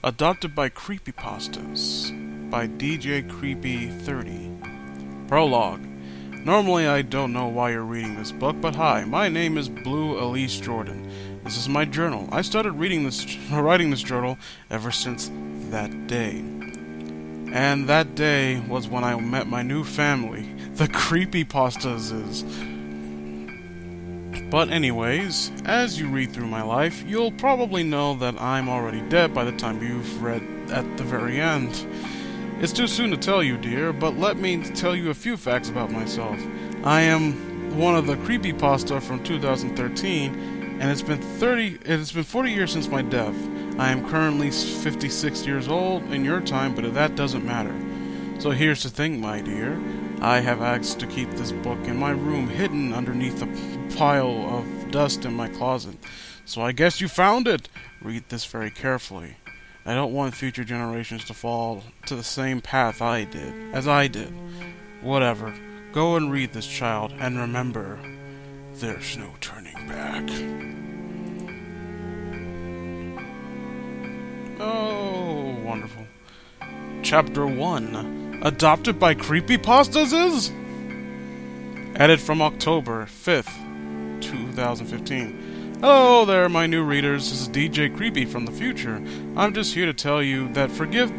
Adopted by Creepypastas by DJ Creepy 30. Prologue. Normally I don't know why you're reading this book, but hi, my name is Blue Elise Jordan. This is my journal. I started writing this journal ever since that day. And that day was when I met my new family, the Creepypastas. But anyways, as you read through my life, you'll probably know that I'm already dead by the time you've read at the very end. It's too soon to tell you, dear, but let me tell you a few facts about myself. I am one of the Creepypasta from 2013, and it's been 40 years since my death. I am currently 56 years old in your time, but that doesn't matter. So here's the thing, my dear. I have asked to keep this book in my room hidden underneath a pile of dust in my closet. So I guess you found it. Read this very carefully. I don't want future generations to fall to the same path as I did. Whatever. Go and read this, child, and remember, there's no turning back. Oh, wonderful. Chapter 1. Adopted by Creepypastas is? Edit from October 5th, 2015. Hello there, my new readers. This is DJ Creepy from the future. I'm just here to tell you that forgive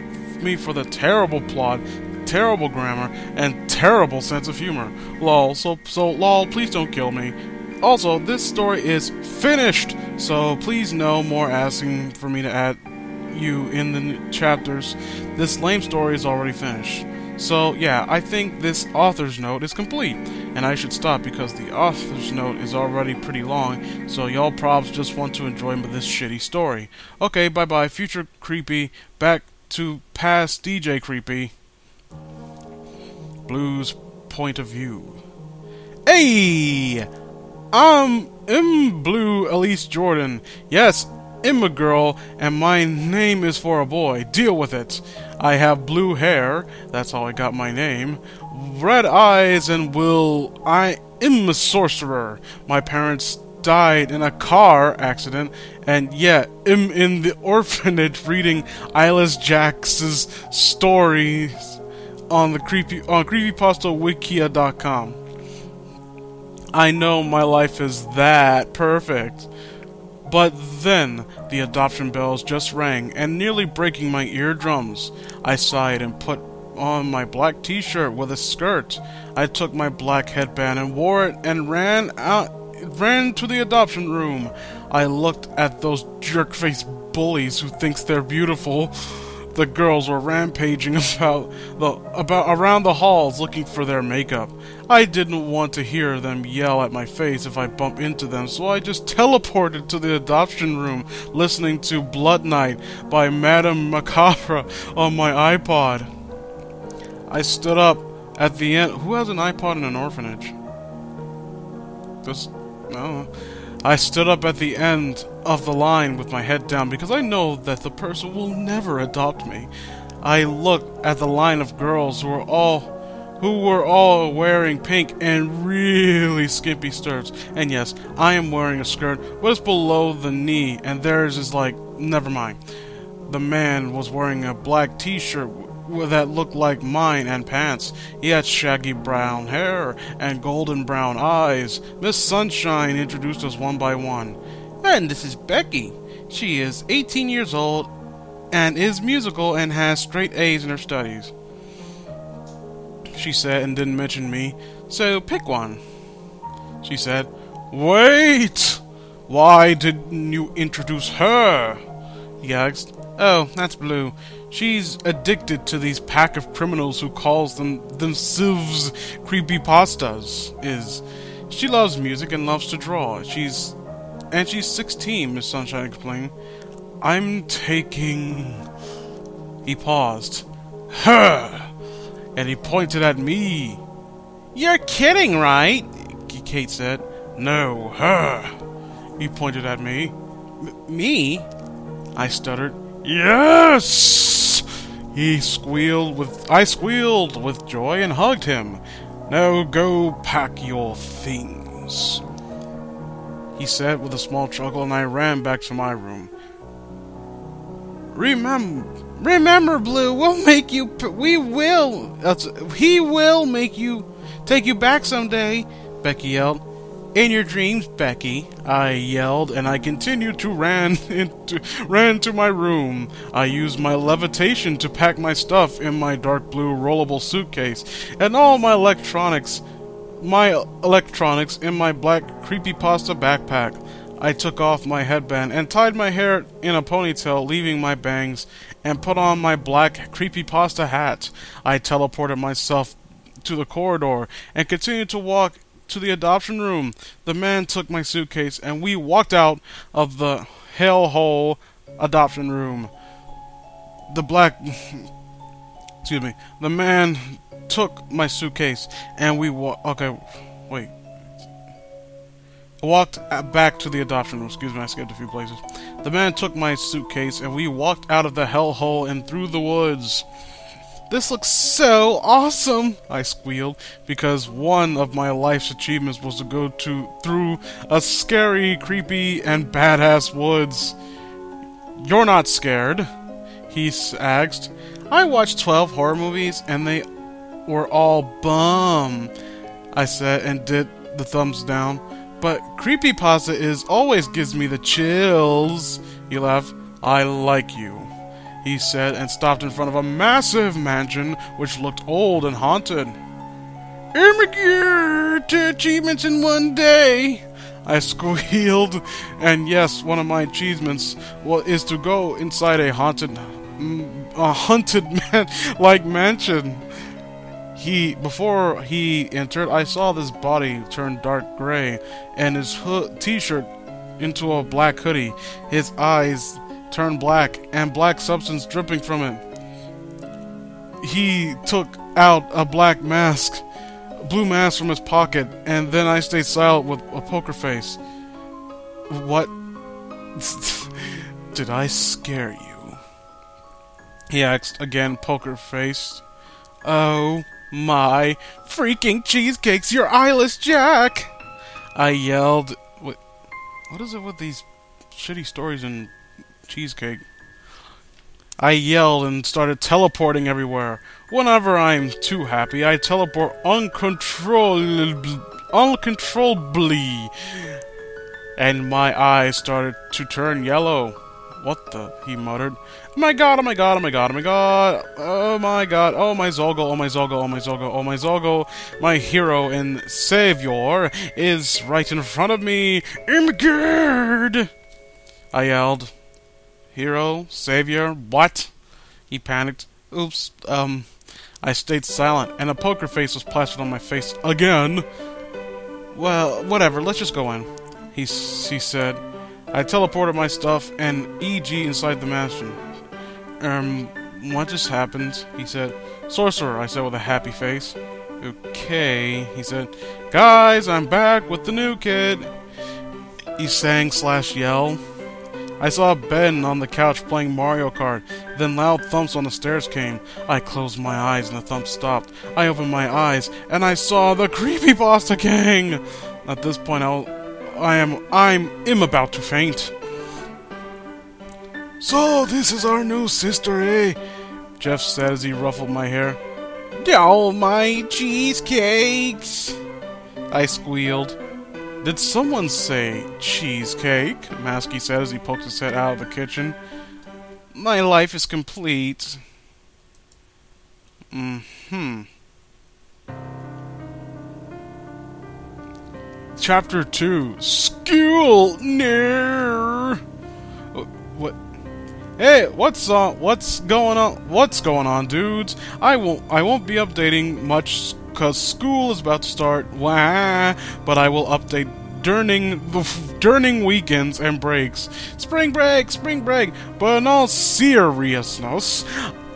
me for the terrible plot, terrible grammar, and terrible sense of humor. Lol, so lol, please don't kill me. Also, this story is finished, so please no more asking for me to add you in the chapters. This lame story is already finished. So yeah, I think this author's note is complete, and I should stop because the author's note is already pretty long, so y'all probs just want to enjoy this shitty story. Okay, bye bye, future Creepy, back to past DJ Creepy. Blue's point of view. Hey! I'm Blue Elise Jordan. Yes, I'm a girl, and my name is for a boy. Deal with it. I have blue hair, that's how I got my name, red eyes, and I am a sorcerer. My parents died in a car accident, and yet I'm in the orphanage reading Eyeless Jax's stories on creepypastawikia.com. I know my life is that perfect. But then, the adoption bells just rang, and nearly breaking my eardrums. I sighed and put on my black t-shirt with a skirt. I took my black headband and wore it and ran to the adoption room. I looked at those jerk-faced bullies who thinks they're beautiful. The girls were rampaging around the halls looking for their makeup. I didn't want to hear them yell at my face if I bumped into them, so I just teleported to the adoption room, listening to Blood Night by Madame Macabre on my iPod. I stood up at the end. Who has an iPod in an orphanage? No. I stood up at the end of the line with my head down because I know that the person will never adopt me. I looked at the line of girls who were all wearing pink and really skimpy skirts. And yes, I am wearing a skirt, but it's below the knee, and theirs is like, never mind. The man was wearing a black t-shirt that looked like mine and pants. He had shaggy brown hair and golden brown eyes. Miss Sunshine introduced us one by one. And this is Becky. She is 18 years old and is musical and has straight A's in her studies, she said, and didn't mention me. So pick one. She said, Wait! Why didn't you introduce her? He asked. Oh, that's Blue. She's addicted to these pack of criminals who calls themselves Creepypastas. She loves music and loves to draw. She's 16, Miss Sunshine explained. I'm taking... He paused. Her! And he pointed at me. You're kidding, right? Kate said. No, her. He pointed at me. Me? I stuttered. Yes! I squealed with joy and hugged him. Now go pack your things. he said with a small chuckle, and I ran back to my room. Remember, Blue, he will make you, take you back someday, Becky yelled. In your dreams, Becky, I yelled, and I continued to ran to my room. I used my levitation to pack my stuff in my dark blue rollable suitcase, and all my electronics in my black Creepypasta backpack. I took off my headband and tied my hair in a ponytail, leaving my bangs, and put on my black Creepypasta hat. I teleported myself to the corridor and continued to walk to the adoption room. The man took my suitcase and we walked out of the hellhole adoption room. The man took my suitcase and we walked back to the adoption room. Excuse me, I skipped a few places. The man took my suitcase and we walked out of the hellhole and through the woods. This looks so awesome, I squealed, because one of my life's achievements was to go through a scary, creepy, and badass woods. You're not scared? He asked. I watched 12 horror movies and they were all bum, I said, and did the thumbs down. But Creepypasta always gives me the chills. He laughed. I like you, he said, and stopped in front of a massive mansion which looked old and haunted. To achievements in one day, I squealed. And yes, one of my achievements is to go inside a haunted mansion. Before he entered, I saw this body turn dark gray, and his t-shirt into a black hoodie. His eyes turned black, and black substance dripping from it. He took out a blue mask from his pocket, and then I stayed silent with a poker face. What? Did I scare you? He asked again, poker-faced. Oh my freaking cheesecakes, you're eyeless Jack! I yelled. What is it with these shitty stories and cheesecake? I yelled and started teleporting everywhere. Whenever I'm too happy, I teleport uncontrollably, and my eyes started to turn yellow. What the? He muttered. Oh my god, oh my god, oh my god, oh my god, oh my god, oh my Zolgo, oh my Zolgo, oh my Zolgo, oh my Zolgo, my hero and savior is right in front of me. Imgird! I yelled. Hero? Savior? What? He panicked. Oops, I stayed silent, and a poker face was plastered on my face again. Well, whatever, let's just go in, he said. I teleported my stuff and EG inside the mansion. What just happened? He said. Sorcerer, I said with a happy face. Okay, he said. Guys, I'm back with the new kid. He sang / yell. I saw Ben on the couch playing Mario Kart. Then loud thumps on the stairs came. I closed my eyes and the thumps stopped. I opened my eyes and I saw the Creepypasta gang. At this point, I'm about to faint. So this is our new sister, eh? Jeff said as he ruffled my hair. Oh, my cheesecakes! I squealed. Did someone say cheesecake? Masky said as he poked his head out of the kitchen. My life is complete. Chapter 2. School near. What? Hey, what's going on? What's going on, dudes? I won't be updating much cause school is about to start. Wah! But I will update during weekends and breaks. Spring break. But in all seriousness,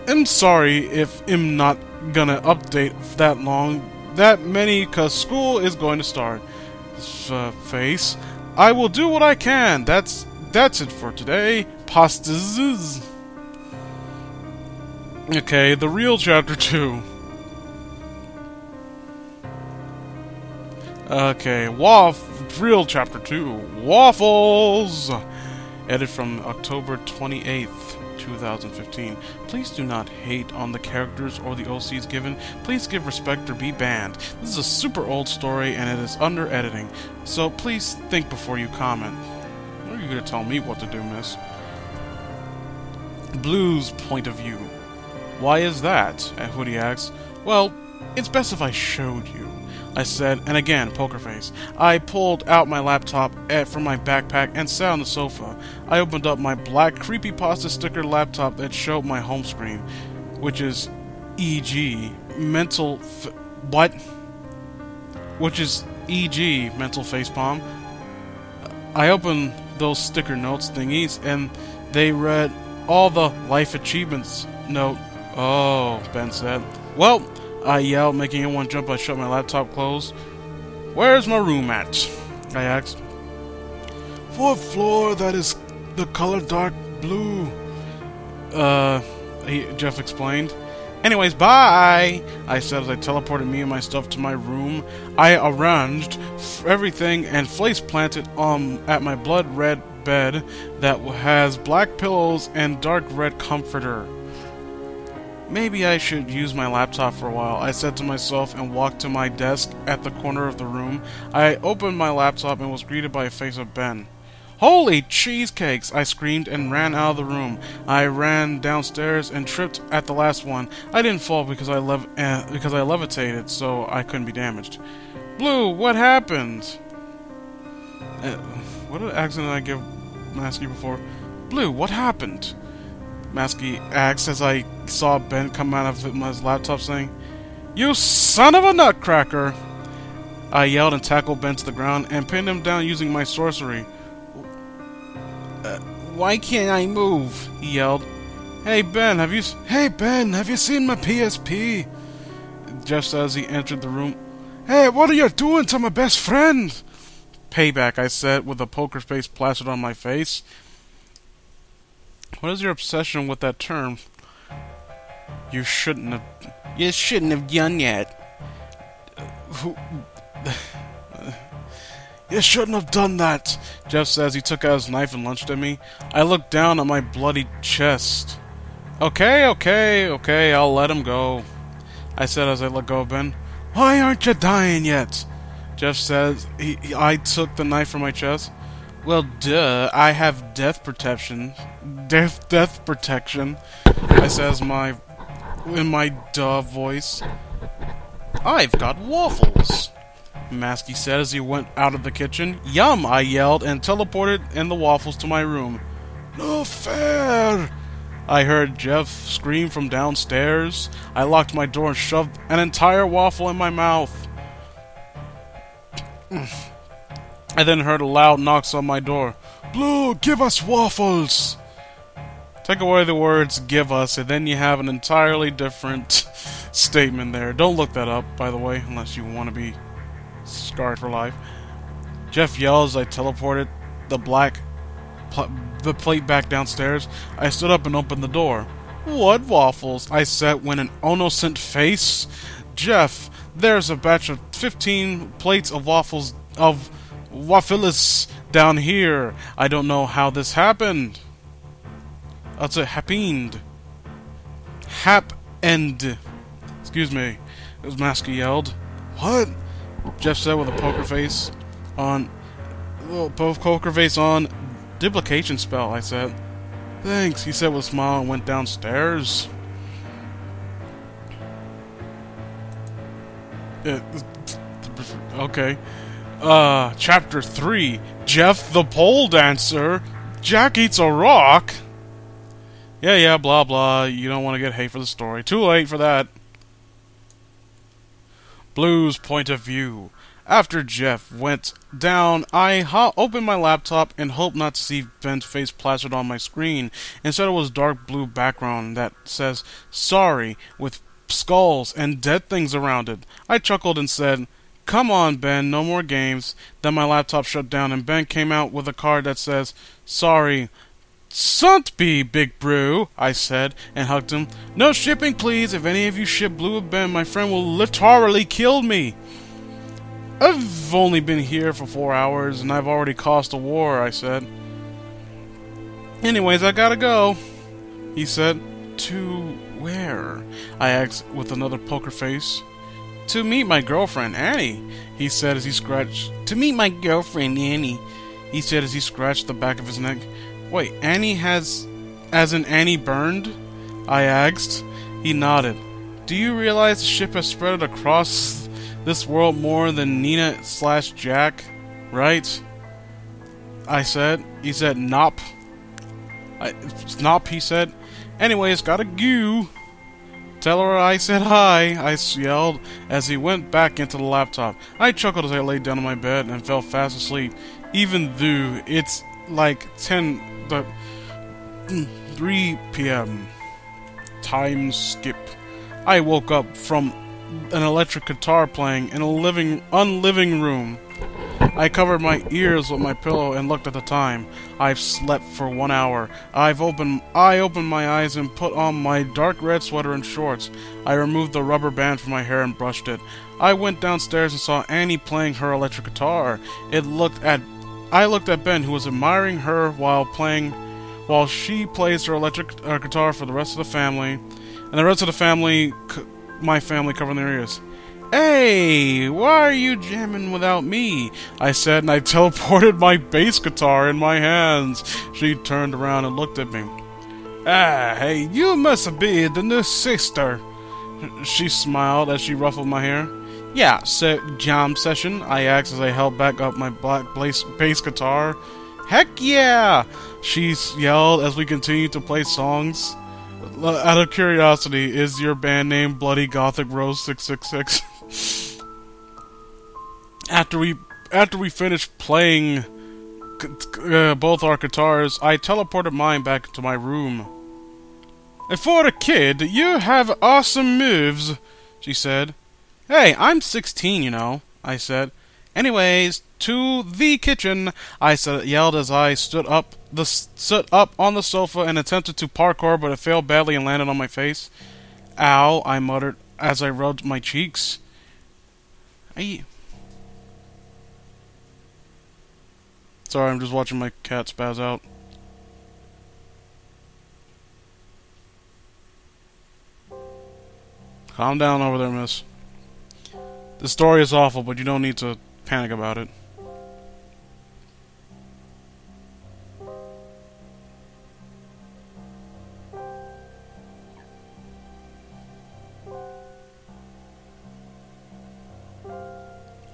I'm sorry if I'm not gonna update that many cause school is going to start. Face. I will do what I can. That's it for today. Pastas. Okay, the real chapter 2. Okay, Real Chapter 2, Waffles! Edit from October 28th, 2015. Please do not hate on the characters or the OCs given. Please give respect or be banned. This is a super old story and it is under editing, so please think before you comment. What are you going to tell me what to do, miss? Blue's point of view. Why is that? Hoodie asks. Well, it's best if I showed you, I said, and again, poker face. I pulled out my laptop from my backpack and sat on the sofa. I opened up my black Creepypasta sticker laptop that showed my home screen, which is e.g. mental facepalm. I opened those sticker notes thingies, and they read all the life achievements note. Oh, Ben said. Well, I yelled, making everyone jump. I shut my laptop closed. Where's my room at? I asked. 4th floor, that is the color dark blue. Jeff explained. Anyways, bye! I said as I teleported me and my stuff to my room. I arranged everything and face planted at my blood red bed that has black pillows and dark red comforter. Maybe I should use my laptop for a while, I said to myself and walked to my desk at the corner of the room. I opened my laptop and was greeted by a face of Ben. Holy cheesecakes! I screamed and ran out of the room. I ran downstairs and tripped at the last one. I didn't fall because I levitated, so I couldn't be damaged. Blue, what happened? What accent did I give Masky before? Blue, what happened? Masky asked as I saw Ben come out of his laptop saying, You son of a nutcracker! I yelled and tackled Ben to the ground and pinned him down using my sorcery. Why can't I move? He yelled. Hey Ben, have you seen my PSP? Jeff said as he entered the room. Hey, what are you doing to my best friend? Payback, I said, with a poker face plastered on my face. What is your obsession with that term? You shouldn't have done yet. You shouldn't have done that, Jeff says. He took out his knife and lunged at me. I looked down at my bloody chest. Okay, I'll let him go, I said as I let go of Ben. Why aren't you dying yet? Jeff says. I took the knife from my chest. Well, duh, I have death protection. Death protection, I says in my duh voice. I've got waffles, Masky said as he went out of the kitchen. Yum, I yelled and teleported in the waffles to my room. No fair, I heard Jeff scream from downstairs. I locked my door and shoved an entire waffle in my mouth. I then heard a loud knocks on my door. Blue, give us waffles! Take away the words give us, and then you have an entirely different statement there. Don't look that up, by the way, unless you want to be scarred for life. Jeff yells. I teleported the plate back downstairs. I stood up and opened the door. What waffles? I said when an innocent face. Jeff, there's a batch of 15 plates of waffles down here. I don't know how this happened. That's it happened. Happened. Excuse me. It was Masky yelled. What? Jeff said with a poker face on. Duplication spell, I said. Thanks, he said with a smile and went downstairs. Okay. Chapter 3. Jeff the Pole Dancer. Jack eats a rock. Yeah, blah blah. You don't want to get hate for the story. Too late for that. Blue's point of view. After Jeff went down, I opened my laptop and hoped not to see Ben's face plastered on my screen. Instead, it was dark blue background that says sorry with skulls and dead things around it. I chuckled and said, "Come on, Ben, no more games." Then my laptop shut down and Ben came out with a card that says, "Sorry. Sunt be, Big Brew," I said, and hugged him. "No shipping, please. If any of you ship Blue with Ben, my friend will literally kill me." I've only been here for 4 hours, and I've already caused a war, I said. Anyways, I gotta go, he said. To where? I asked with another poker face. To meet my girlfriend, Annie, he said as he scratched... To meet my girlfriend, Annie, he said as he scratched the back of his neck. Wait, Annie has... As in Annie burned? I asked. He nodded. Do you realize the ship has spread across this world more than Nina/Jack, right? I said. He said, Nop. Nop, he said. Anyways, gotta go. Tell her I said hi, I yelled as he went back into the laptop. I chuckled as I laid down on my bed and fell fast asleep, even though it's like 3 p.m. Time skip. I woke up from an electric guitar playing in a unliving room. I covered my ears with my pillow and looked at the time. I've slept for 1 hour. I opened my eyes and put on my dark red sweater and shorts. I removed the rubber band from my hair and brushed it. I went downstairs and saw Annie playing her electric guitar. I looked at Ben, who was admiring her while she plays her electric guitar for the rest of the family, and the rest of the family, my family, covering their ears. Hey, why are you jamming without me? I said, and I teleported my bass guitar in my hands. She turned around and looked at me. Ah, hey, you must be the new sister. She smiled as she ruffled my hair. Yeah, so jam session? I asked as I held back up my black bass guitar. Heck yeah! She yelled as we continued to play songs. Out of curiosity, is your band name Bloody Gothic Rose 666? After we finished playing both our guitars, I teleported mine back into my room. For a kid, you have awesome moves, she said. Hey, I'm 16, you know, I said. Anyways, to the kitchen, I yelled as I stood up on the sofa and attempted to parkour, but it failed badly and landed on my face. Ow, I muttered as I rubbed my cheeks. Sorry, I'm just watching my cat spaz out. Calm down over there, miss. The story is awful, but you don't need to panic about it.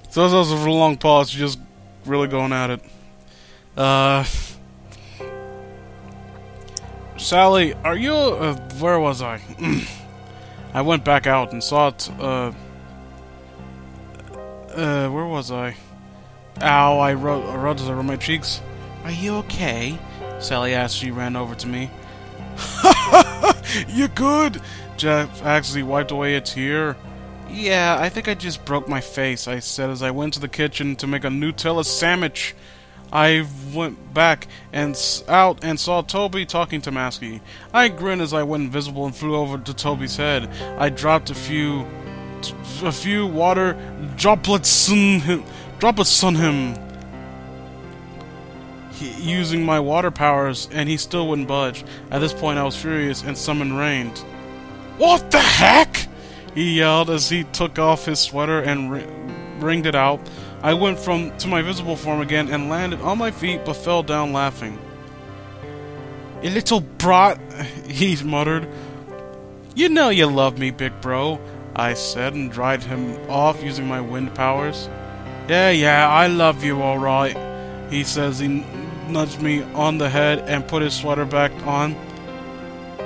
So this was a long pause, just really going at it. Sally, are you, where was I? I went back out and saw it, where was I? Ow, I rubbed my cheeks. Are you okay? Sally asked. She ran over to me. You good? Jeff asked as he wiped away a tear. Yeah, I think I just broke my face, I said as I went to the kitchen to make a Nutella sandwich. I went back and out and saw Toby talking to Masky. I grinned as I went invisible and flew over to Toby's head. I dropped a few water droplets on him, using my water powers, and he still wouldn't budge. At this point, I was furious and summoned rain. What the heck? He yelled as he took off his sweater and wringed it out. I went to my visible form again and landed on my feet, but fell down laughing. You little brat, he muttered. You know you love me, big bro, I said, and dried him off using my wind powers. Yeah, I love you, alright, he says. He nudged me on the head and put his sweater back on.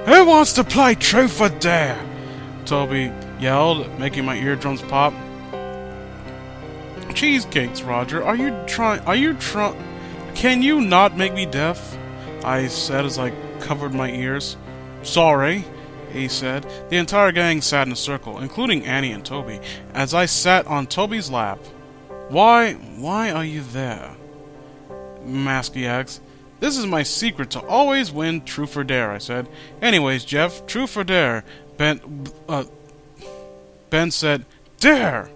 Who wants to play truth or dare? Toby yelled, making my eardrums pop. Cheesecakes, Roger. Can you not make me deaf? I said as I covered my ears. Sorry, he said. The entire gang sat in a circle, including Annie and Toby, as I sat on Toby's lap. Why are you there? Masky asked. This is my secret to always win truth or dare, I said. Anyways, Jeff, truth or dare? Ben said, dare!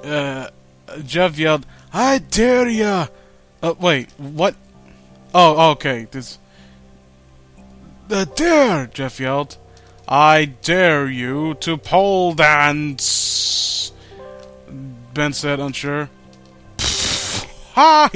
Jeff yelled, "I dare ya!" Wait, what? Oh, okay. The dare, Jeff yelled. "I dare you to pole dance," Ben said, unsure. "Ha!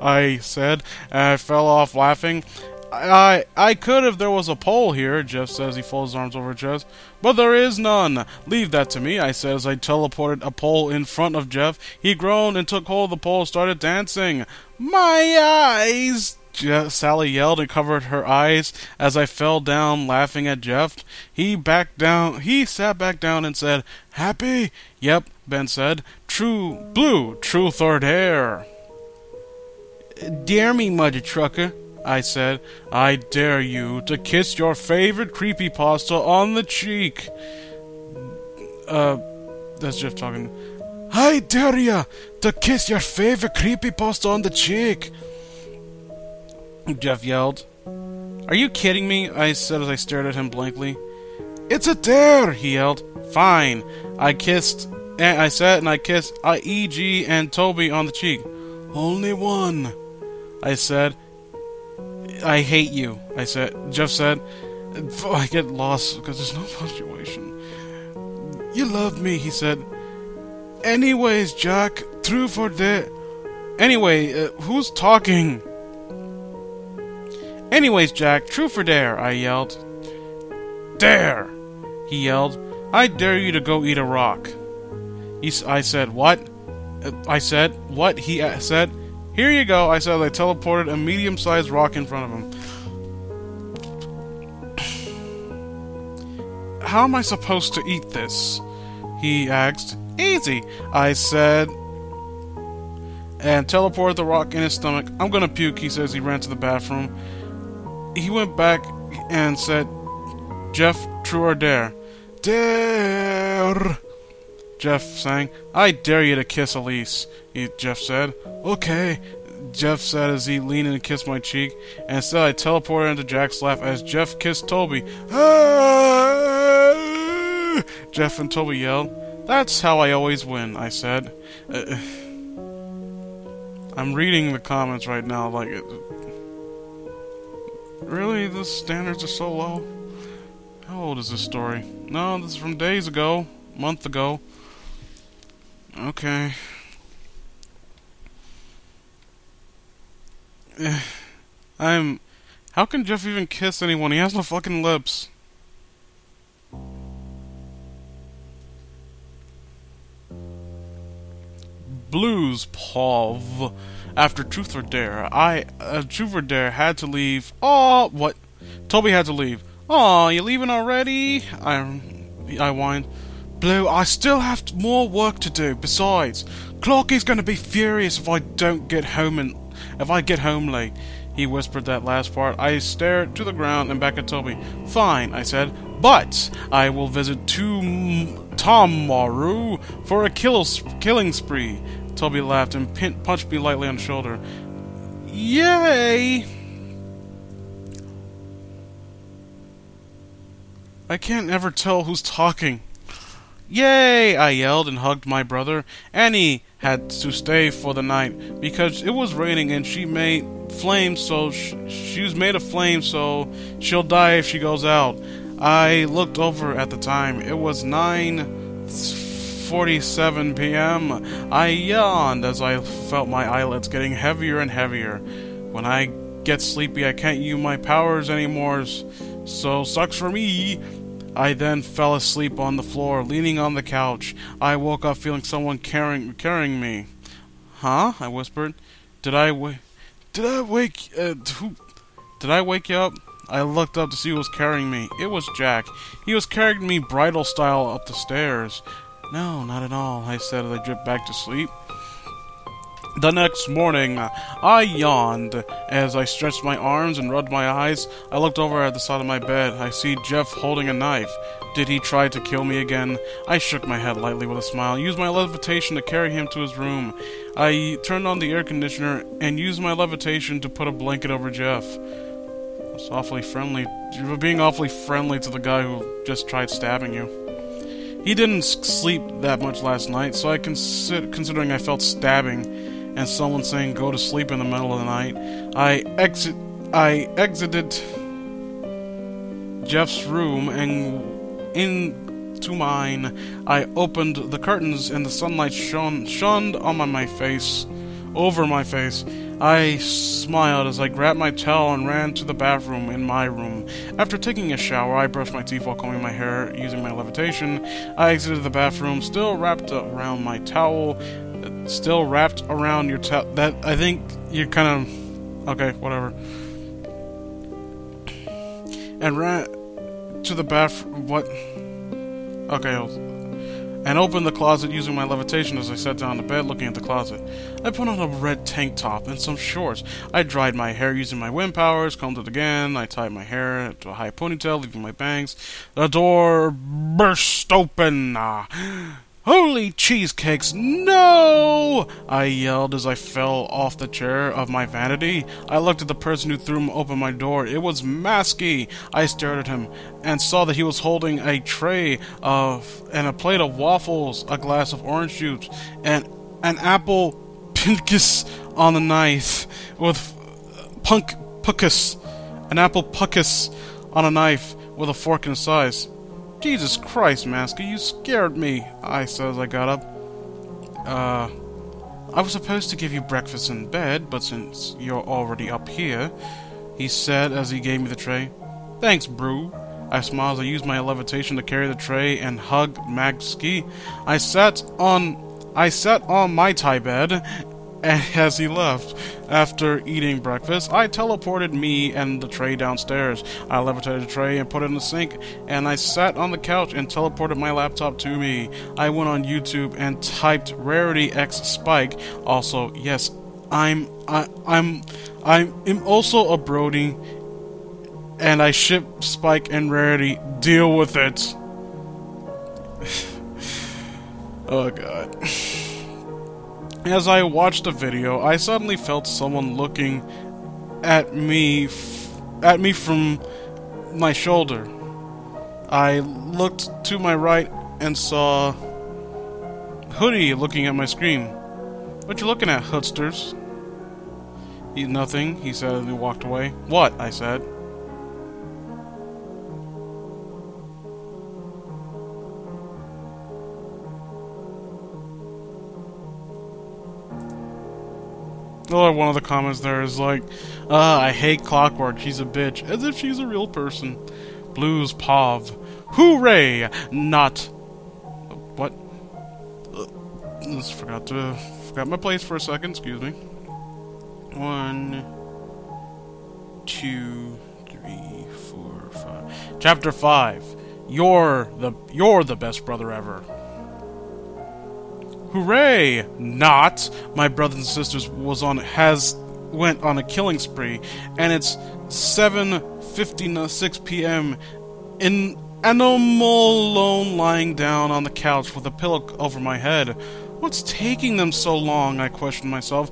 I said, and I fell off laughing. I could if there was a pole here," Jeff said as he folds his arms over his chest. "But there is none. Leave that to me," I said as I teleported a pole in front of Jeff. He groaned and took hold of the pole and started dancing. "My eyes!" Sally yelled and covered her eyes as I fell down laughing at Jeff. He sat back down and said, "Happy?" "Yep," Ben said. Blue, truth or dare?" "Dare me, mother trucker," I said. "I dare you to kiss your favorite creepypasta on the cheek." That's Jeff talking. "I dare ya to kiss your favorite creepypasta on the cheek," Jeff yelled. "Are you kidding me?" I said as I stared at him blankly. "It's a dare," he yelled. "Fine." I kissed E.G. and Toby on the cheek. "Only one," I said. "I hate you," I said. Jeff said. I get lost because there's no punctuation. "You love me," he said. "Anyways, Jack, true for dare." Anyway, who's talking? "Anyways, Jack, true for dare," I yelled. "Dare," he yelled. "I dare you to go eat a rock." I said, "What?" I said, "What?" He said, "Here you go," I said as I teleported a medium-sized rock in front of him. "How am I supposed to eat this?" he asked. "Easy," I said, and teleported the rock in his stomach. "I'm gonna puke," he says. He ran to the bathroom. He went back and said, "Jeff, true or dare?" "Dare," Jeff sang. "I dare you to kiss Elise," Jeff said. "Okay," Jeff said as he leaned in and kissed my cheek. And instead I teleported into Jack's lap as Jeff kissed Toby. "Ah!" Jeff and Toby yelled. "That's how I always win," I said. I'm reading the comments right now, like, really? The standards are so low? How old is this story? No, this is from days ago. A month ago. Okay. How can Jeff even kiss anyone? He has no fucking lips. Blues Pov. After Truth or Dare, Truth or Dare had to leave. Oh, what? Toby had to leave. "Aw, you leaving already?" I whined. "Blue, I still have more work to do. Besides, Clarky's gonna be furious if I get home late." He whispered that last part. I stared to the ground and back at Toby. "Fine," I said, "but I will visit tomorrow for a killing spree." Toby laughed and punched me lightly on the shoulder. "Yay!" I can't ever tell who's talking. "Yay!" I yelled and hugged my brother. Annie had to stay for the night because it was raining and she made flames, so she was made of flame, so she'll die if she goes out. I looked over at the time. It was 9:47 p.m. I yawned as I felt my eyelids getting heavier and heavier. When I get sleepy, I can't use my powers anymore, so sucks for me. I then fell asleep on the floor, leaning on the couch. I woke up feeling someone carrying me. "Huh?" I whispered. Did I wake you up?" I looked up to see who was carrying me. It was Jack. He was carrying me bridal style up the stairs. "No, not at all," I said as I dripped back to sleep. The next morning, I yawned as I stretched my arms and rubbed my eyes. I looked over at the side of my bed. I see Jeff holding a knife. Did he try to kill me again? I shook my head lightly with a smile, used my levitation to carry him to his room. I turned on the air conditioner and used my levitation to put a blanket over Jeff. It's awfully friendly. You're being awfully friendly to the guy who just tried stabbing you. He didn't sleep that much last night, so considering I felt stabbing and someone saying go to sleep in the middle of the night, I exited Jeff's room and into mine. I opened the curtains and the sunlight shone on my face, over my face. I smiled as I grabbed my towel and ran to the bathroom in my room. After taking a shower, I brushed my teeth while combing my hair using my levitation. I exited the bathroom, still wrapped around my towel. Still wrapped around your towel. That, I think you're kind of... Okay, whatever. And ran to the bathroom. What? Okay, and opened the closet using my levitation as I sat down in the bed looking at the closet. I put on a red tank top and some shorts. I dried my hair using my wind powers, combed it again. I tied my hair to a high ponytail, leaving my bangs. The door burst open. Holy cheesecakes, no! I yelled as I fell off the chair of my vanity. I looked at the person who threw open my door. It was Masky. I stared at him and saw that he was holding a tray and a plate of waffles, a glass of orange juice, and an apple pinkus on a knife with an apple puckus on a knife with a fork in its size. Jesus Christ, Masky, you scared me, I said as I got up. I was supposed to give you breakfast in bed, but since you're already up here, he said as he gave me the tray. Thanks, Brew. I smiled as I used my levitation to carry the tray and hug Masky. I sat on my tie bed as he left. After eating breakfast, I teleported me and the tray downstairs. I levitated the tray and put it in the sink, and I sat on the couch and teleported my laptop to me. I went on YouTube and typed Rarity X Spike. Also, yes, I'm also a Brody, and I ship Spike and Rarity. Deal with it. Oh God. As I watched the video, I suddenly felt someone looking at me from my shoulder. I looked to my right and saw Hoodie looking at my screen. What you looking at, hoodsters? Nothing, he said as he walked away. What? I said. One of the comments there is like, I hate Clockwork, she's a bitch, as if she's a real person. Blues Pov. Hooray! Not... What? Just forgot my place for a second, excuse me. 1, 2, 3, 4, 5. Chapter 5. You're the best brother ever. Hooray! Not! My brothers and sisters went on a killing spree, and it's 7:56 p.m. and I'm alone lying down on the couch with a pillow over my head. What's taking them so long? I questioned myself.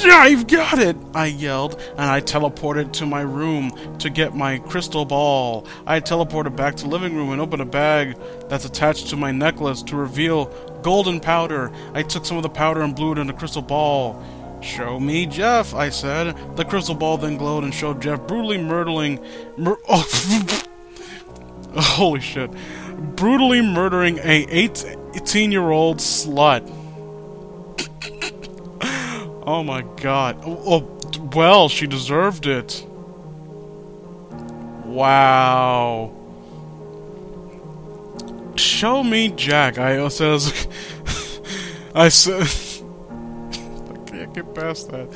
I've got it! I yelled, and I teleported to my room to get my crystal ball. I teleported back to the living room and opened a bag that's attached to my necklace to reveal golden powder. I took some of the powder and blew it in a crystal ball. Show me Jeff, I said. The crystal ball then glowed and showed Jeff brutally holy shit. Brutally murdering a 18-year-old slut. Oh my god. Well, she deserved it. Wow. Show me Jack. I said, I can't get past that.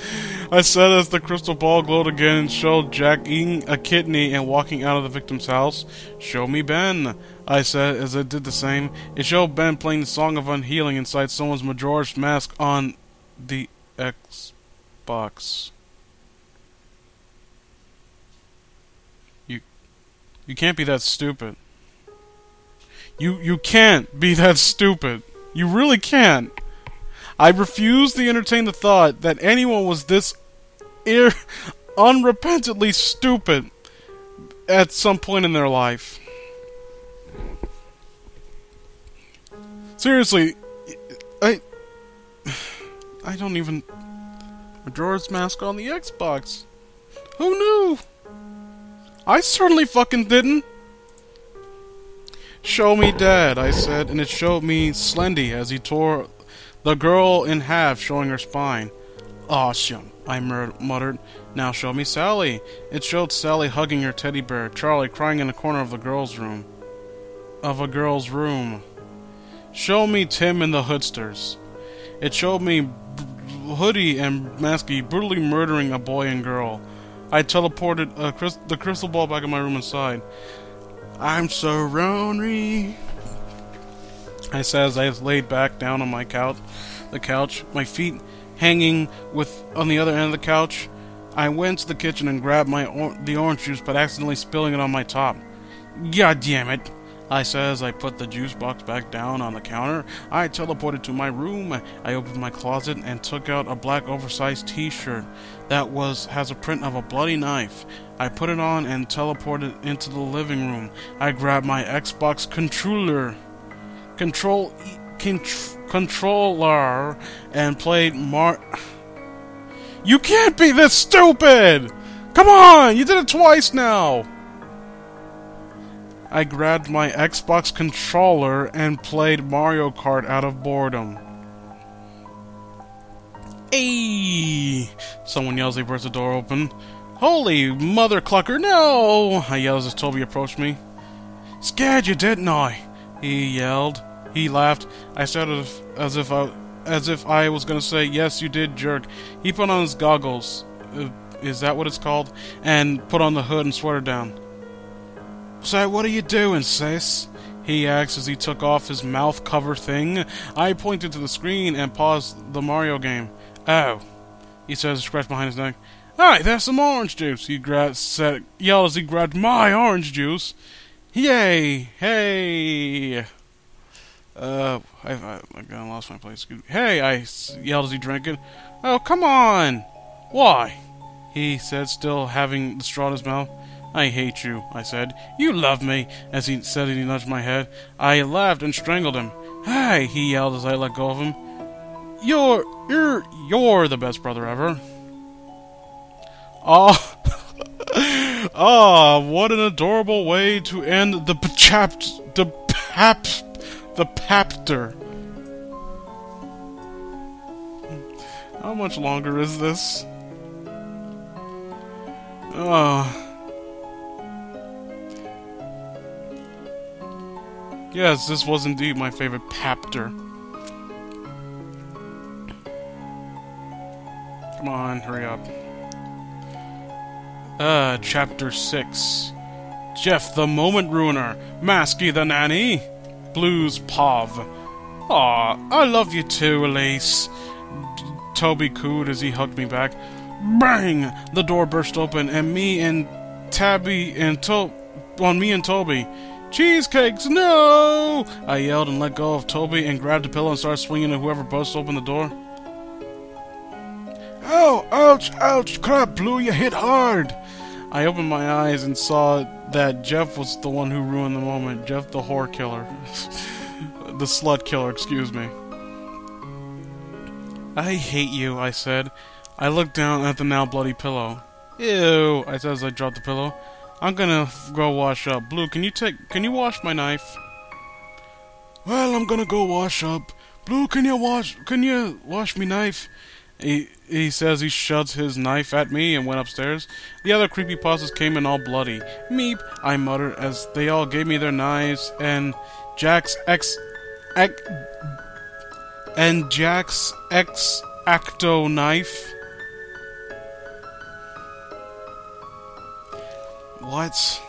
I said as the crystal ball glowed again and showed Jack eating a kidney and walking out of the victim's house. Show me Ben. I said as it did the same. It showed Ben playing the Song of Unhealing inside someone's Majora's Mask on the Xbox. You can't be that stupid. You can't be that stupid. You really can't. I refuse to entertain the thought that anyone was this unrepentantly stupid at some point in their life. Seriously, I don't even... Majora's Mask on the Xbox. Who knew? I certainly fucking didn't. Show me Dad, I said, and it showed me Slendy as he tore the girl in half, showing her spine. Awesome, I muttered. Now show me Sally. It showed Sally hugging her teddy bear, Charlie crying in the corner of the girl's room. Show me Tim and the Hoodsters. It showed me Hoodie and Masky brutally murdering a boy and girl. I teleported the crystal ball back in my room inside. I'm so lonely, I said as I laid back down on the couch, my feet hanging on the other end of the couch. I went to the kitchen and grabbed the orange juice, but accidentally spilling it on my top. God damn it, I said as I put the juice box back down on the counter. I teleported to my room. I opened my closet and took out a black oversized t-shirt that has a print of a bloody knife. I put it on and teleported into the living room. I grabbed my Xbox controller and played You can't be this stupid! Come on, you did it twice now! I grabbed my Xbox controller and played Mario Kart out of boredom. Hey! Someone yells as they burst the door open. Holy mother clucker, no! I yelled as Toby approached me. Scared you, didn't I? He yelled. He laughed. I started as if I was gonna say, yes, you did, jerk. He put on his goggles. Is that what it's called? And put on the hood and sweater down. So, what are you doing, sis? He asked as he took off his mouth cover thing. I pointed to the screen and paused the Mario game. Oh, he said as he scratched behind his neck. Hey, there's some orange juice. He yelled as he grabbed my orange juice. Yay! Hey! I lost my place. Hey! I yelled as he drank it. Oh, come on! Why? He said, still having the straw in his mouth. I hate you, I said. You love me, as he said as he nudged my head. I laughed and strangled him. Hey, he yelled as I let go of him. You're the best brother ever. Oh, what an adorable way to end the chapter. How much longer is this? Yes, this was indeed my favorite chapter. Come on, hurry up. Chapter 6. Jeff the Moment Ruiner. Masky the Nanny. Blues Pov. Aw, I love you too, Elise. Toby cooed as he hugged me back. Bang! The door burst open, and me and Toby. Cheesecakes, no! I yelled and let go of Toby and grabbed a pillow and started swinging at whoever burst open the door. Oh, ouch, ouch, crap, Blue, you hit hard! I opened my eyes and saw that Jeff was the one who ruined the moment. Jeff the whore killer. The slut killer, excuse me. I hate you, I said. I looked down at the now bloody pillow. Ew, I said as I dropped the pillow. I'm gonna go wash up. Blue, can you wash my knife? Well, I'm gonna go wash up. Blue, can you wash me knife? He says he shoves his knife at me and went upstairs. The other creepypastas came in all bloody. Meep, I muttered as they all gave me their knives and Jack's X-Acto knife. What?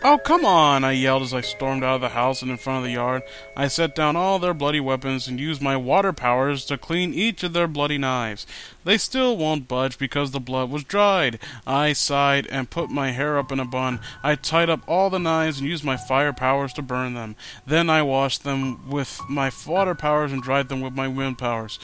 Oh, come on, I yelled as I stormed out of the house and in front of the yard. I set down all their bloody weapons and used my water powers to clean each of their bloody knives. They still won't budge because the blood was dried. I sighed and put my hair up in a bun. I tied up all the knives and used my fire powers to burn them. Then I washed them with my water powers and dried them with my wind powers.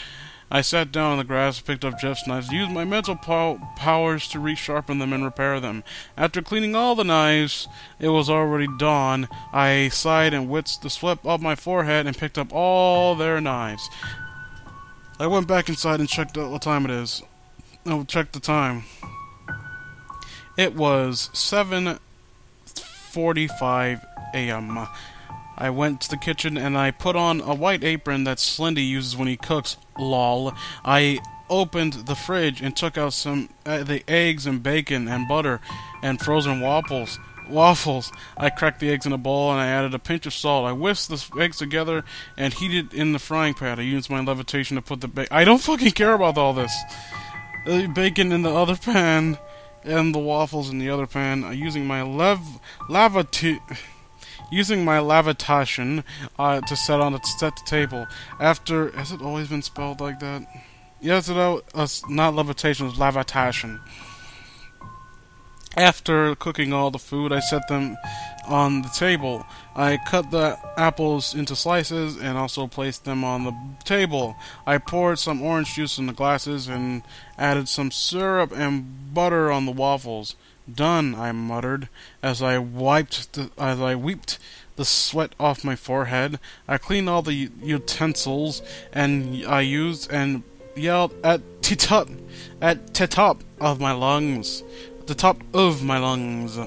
I sat down on the grass, picked up Jeff's knives, used my mental powers to resharpen them and repair them. After cleaning all the knives, it was already dawn. I sighed and whipped the sweat off my forehead and picked up all their knives. I went back inside and checked out what time it is. I checked the time. It was 7:45 a.m. I went to the kitchen and I put on a white apron that Slendy uses when he cooks. Lol. I opened the fridge and took out some the eggs and bacon and butter and frozen waffles. I cracked the eggs in a bowl and I added a pinch of salt. I whisked the eggs together and heated in the frying pan. I used my levitation to put the bacon. I don't fucking care about all this. The bacon in the other pan and the waffles in the other pan. Using my levitation to set the table. After, has it always been spelled like that? Yes, not levitation, it's levitation. After cooking all the food, I set them on the table. I cut the apples into slices and also placed them on the table. I poured some orange juice in the glasses and added some syrup and butter on the waffles. Done, I muttered as I wept the sweat off my forehead. I cleaned all the utensils and I used and yelled at the top of my lungs. The top of my lungs.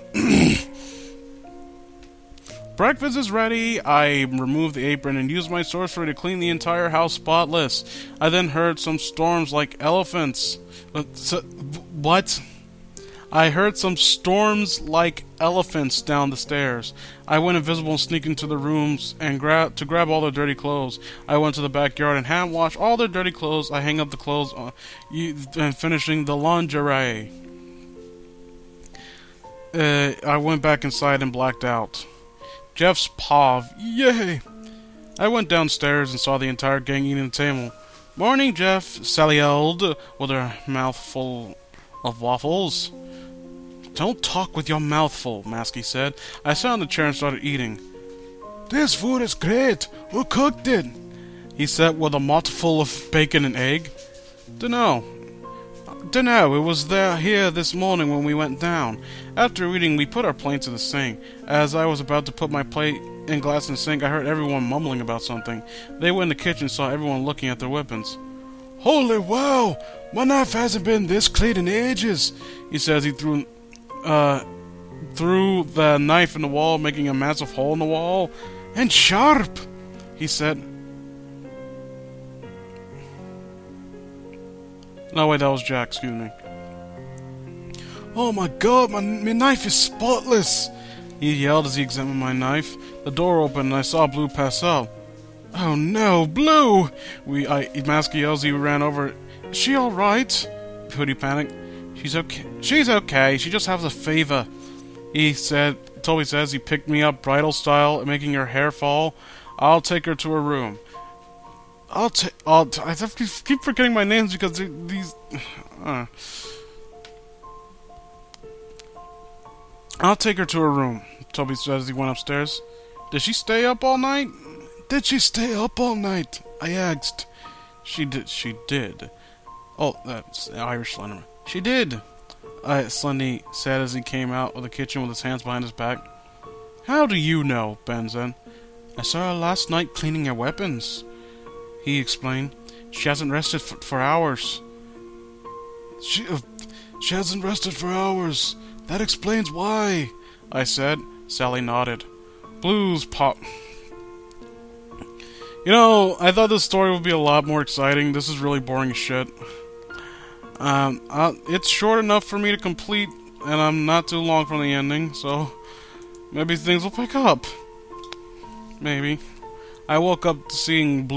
Breakfast is ready. I removed the apron and used my sorcery to clean the entire house spotless. I then heard some storms like elephants. What? I heard some storms like elephants down the stairs. I went invisible and sneaked into the rooms and grab all their dirty clothes. I went to the backyard and hand washed all their dirty clothes. I hang up the clothes and finishing the lingerie. I went back inside and blacked out. Jeff's pav. Yay! I went downstairs and saw the entire gang eating the table. Morning, Jeff, Sally yelled with her mouth full of waffles. Don't talk with your mouth full, Masky said. I sat on the chair and started eating. This food is great. Who cooked it? He said with a mouthful of bacon and egg. Dunno. It was here this morning when we went down. After eating, we put our plates in the sink. As I was about to put my plate and glass in the sink, I heard everyone mumbling about something. They went in the kitchen and saw everyone looking at their weapons. Holy wow! My knife hasn't been this clean in ages, he says. He threw the knife in the wall, making a massive hole in the wall. And sharp, he said. No, wait, that was Jack, excuse me. Oh my god, my knife is spotless! He yelled as he examined my knife. The door opened and I saw Blue pass out. Oh no, Blue! Masky yells. He ran over. Is she alright? Hoodie panicked. She's okay. She's okay. She just has a fever. Toby says he picked me up bridal style, making her hair fall. I'll take her to her room. I have to keep forgetting my names because these. I'll take her to her room, Toby said as he went upstairs. Did she stay up all night? Did she stay up all night? I asked. She did. Oh, that's Irish Slenderman. She did, Slendy said as he came out of the kitchen with his hands behind his back. How do you know? Ben said. I saw her last night cleaning her weapons, he explained. She hasn't rested for hours. She hasn't rested for hours. That explains why, I said. Sally nodded. Blues pop. You know, I thought this story would be a lot more exciting. This is really boring as shit. It's short enough for me to complete, and I'm not too long from the ending, so maybe things will pick up. Maybe. I woke up to seeing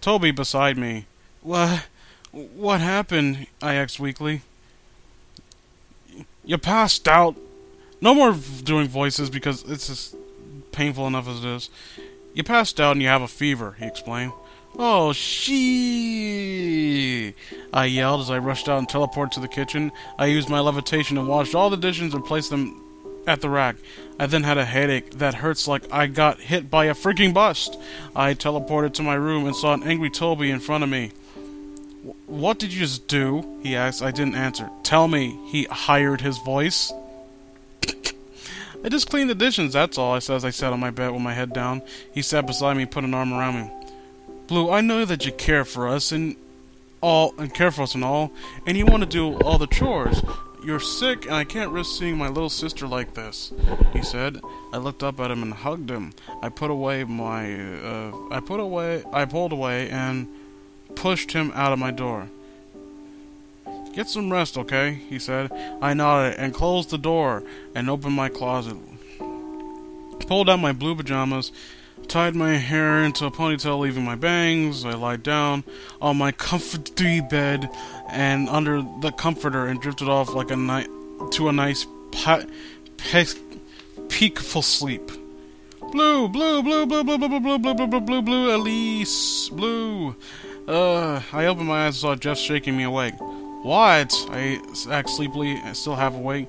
Toby beside me. What happened? I asked weakly. You passed out. No more doing voices because it's just painful enough as it is. You passed out and you have a fever, he explained. Oh, she! I yelled as I rushed out and teleported to the kitchen. I used my levitation and washed all the dishes and placed them at the rack. I then had a headache that hurts like I got hit by a freaking bus. I teleported to my room and saw an angry Toby in front of me. What did you just do? He asked. I didn't answer. Tell me, he hired his voice. I just cleaned the dishes, that's all, I said as I sat on my bed with my head down. He sat beside me and put an arm around me. Blue, I know that you care for us and all, and you want to do all the chores. You're sick, and I can't risk seeing my little sister like this, he said. I looked up at him and hugged him. I pulled away and pushed him out of my door. Get some rest, okay? He said. I nodded and closed the door and opened my closet. Pulled out my blue pajamas, tied my hair into a ponytail, leaving my bangs. I lied down on my comforty bed and under the comforter and drifted off like to a nice peaceful sleep. Blue, blue, blue, blue, blue, blue, blue, blue, blue, blue, blue, blue, blue, Elise, blue. I opened my eyes and saw Jeff shaking me awake. What? I asked sleepily, still half awake.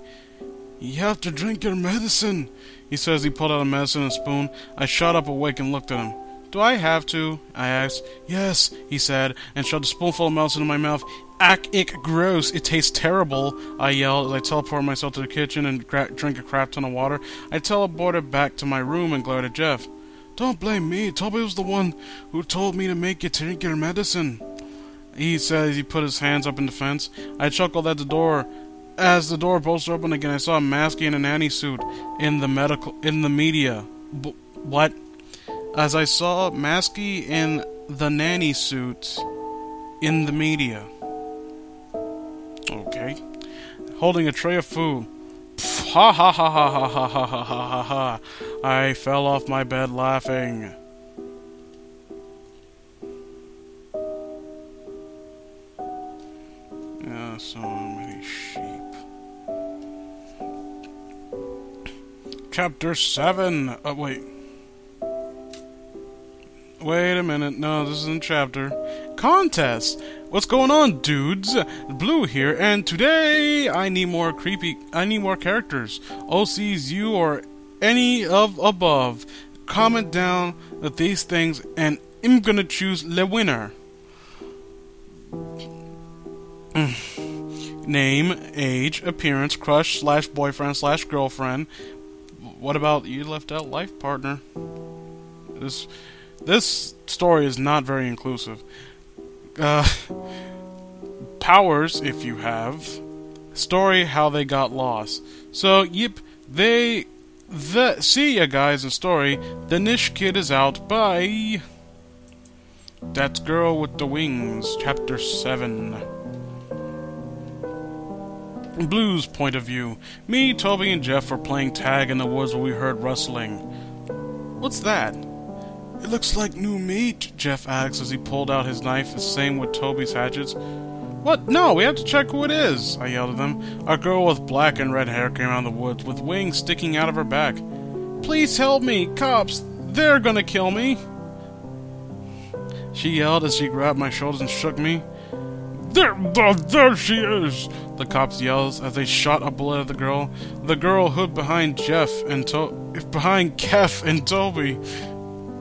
You have to drink your medicine, he said as he pulled out a medicine and spoon. I shot up awake and looked at him. Do I have to? I asked. Yes, he said, and shoved a spoonful of medicine in my mouth. Ick, gross, it tastes terrible, I yelled as I teleported myself to the kitchen and drank a crap ton of water. I teleported back to my room and glared at Jeff. Don't blame me, Toby was the one who told me to make you drink your medicine, he said as he put his hands up in defense. I chuckled at the door. As the door bolstered open again, I saw a Masky in a nanny suit in the media. What? As I saw Masky in the nanny suit in the media. Okay. Holding a tray of food. Pff, ha ha ha ha ha ha ha ha ha ha. I fell off my bed laughing. So many sheep. Chapter 7. Wait a minute. No, this isn't chapter. Contest. What's going on, dudes? Blue here, and today I need more characters. OCs, you or any of above. Comment down with these things, and I'm gonna choose the winner. Name, age, appearance, crush / boyfriend / girlfriend. What about you left out life partner? This story is not very inclusive. Powers, if you have. Story, how they got lost. So, yep, see ya guys in story. The Niche Kid is out. Bye. That's Girl with the Wings, Chapter 7. Blue's point of view. Me, Toby, and Jeff were playing tag in the woods when we heard rustling. What's that? It looks like new meat, Jeff asked as he pulled out his knife, the same with Toby's hatchets. What? No, we have to check who it is, I yelled at them. A girl with black and red hair came out of the woods, with wings sticking out of her back. Please help me, cops! They're gonna kill me! She yelled as she grabbed my shoulders and shook me. There she is! The cops yelled as they shot a bullet at the girl. The girl hid behind Kef and Toby.